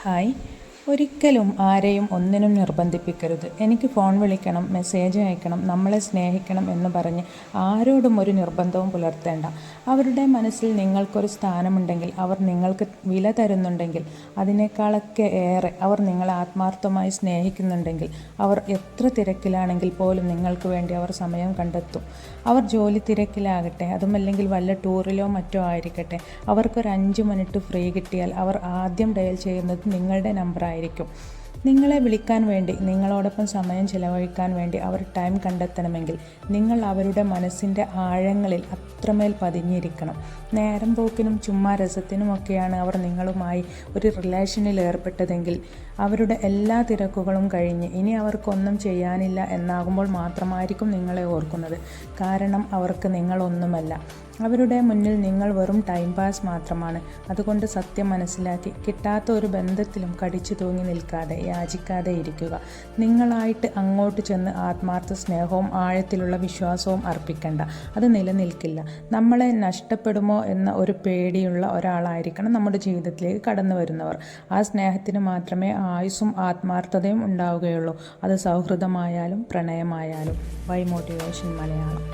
Hi. ഒരിക്കലും ആരെയും ഒന്നിനും നിർബന്ധിപ്പിക്കരുത്. എനിക്ക് ഫോൺ വിളിക്കണം, മെസ്സേജ് അയക്കണം, നമ്മളെ സ്നേഹിക്കണം എന്ന് പറഞ്ഞ് ആരോടും ഒരു നിർബന്ധവും പുലർത്തേണ്ട. അവരുടെ മനസ്സിൽ നിങ്ങൾക്കൊരു സ്ഥാനമുണ്ടെങ്കിൽ, അവർ നിങ്ങൾക്ക് വില തരുന്നുണ്ടെങ്കിൽ, അതിനേക്കാളൊക്കെ ഏറെ അവർ നിങ്ങളെ ആത്മാർത്ഥമായി സ്നേഹിക്കുന്നുണ്ടെങ്കിൽ, അവർ എത്ര തിരക്കിലാണെങ്കിൽ പോലും നിങ്ങൾക്ക് വേണ്ടി അവർ സമയം കണ്ടെത്തും. അവർ ജോലി തിരക്കിലാകട്ടെ, അതുമല്ലെങ്കിൽ വല്ല ടൂറിലോ മറ്റോ ആയിരിക്കട്ടെ, അവർക്കൊരു 5 മിനിറ്റ് ഫ്രീ കിട്ടിയാൽ അവർ ആദ്യം ഡയൽ ചെയ്യുന്നത് നിങ്ങളുടെ നമ്പറായിരിക്കും. നിങ്ങളെ വിളിക്കാൻ വേണ്ടി, നിങ്ങളോടൊപ്പം സമയം ചിലവഴിക്കാൻ വേണ്ടി അവർ ടൈം കണ്ടെത്തണമെങ്കിൽ നിങ്ങൾ അവരുടെ മനസ്സിൻ്റെ ആഴങ്ങളിൽ അത്രമേൽ പതിഞ്ഞിരിക്കണം. നേരം പോക്കിനും ചുമ്മാ രസത്തിനുമൊക്കെയാണ് അവർ നിങ്ങളുമായി ഒരു റിലേഷനിൽ ഏർപ്പെട്ടതെങ്കിൽ, അവരുടെ എല്ലാ തിരക്കുകളും കഴിഞ്ഞ് ഇനി അവർക്കൊന്നും ചെയ്യാനില്ല എന്നാകുമ്പോൾ മാത്രമായിരിക്കും നിങ്ങളെ ഓർക്കുന്നത്. കാരണം അവർക്ക് നിങ്ങളൊന്നുമല്ല. അവരുടെ മുന്നിൽ നിങ്ങൾ വെറും ടൈം പാസ് മാത്രമാണ്. അതുകൊണ്ട് സത്യം മനസ്സിലാക്കി കിട്ടാത്ത ഒരു ബന്ധത്തിലും കടിച്ചു തൂങ്ങി നിൽക്കാതെ, യാചിക്കാതെ ഇരിക്കുക. നിങ്ങളായിട്ട് അങ്ങോട്ട് ചെന്ന് ആത്മാർത്ഥ സ്നേഹവും ആഴത്തിലുള്ള വിശ്വാസവും അർപ്പിക്കണ്ട. അത് നിലനിൽക്കില്ല. നമ്മളെ നഷ്ടപ്പെടുമോ എന്ന ഒരു പേടിയുള്ള ഒരാളായിരിക്കണം നമ്മുടെ ജീവിതത്തിലേക്ക് കടന്നു വരുന്നവർ. ആ സ്നേഹത്തിന് മാത്രമേ ആയുസ്സും ആത്മാർത്ഥതയും ഉണ്ടാവുകയുള്ളൂ. അത് സൗഹൃദമായാലും പ്രണയമായാലും. Why motivation Malayalam.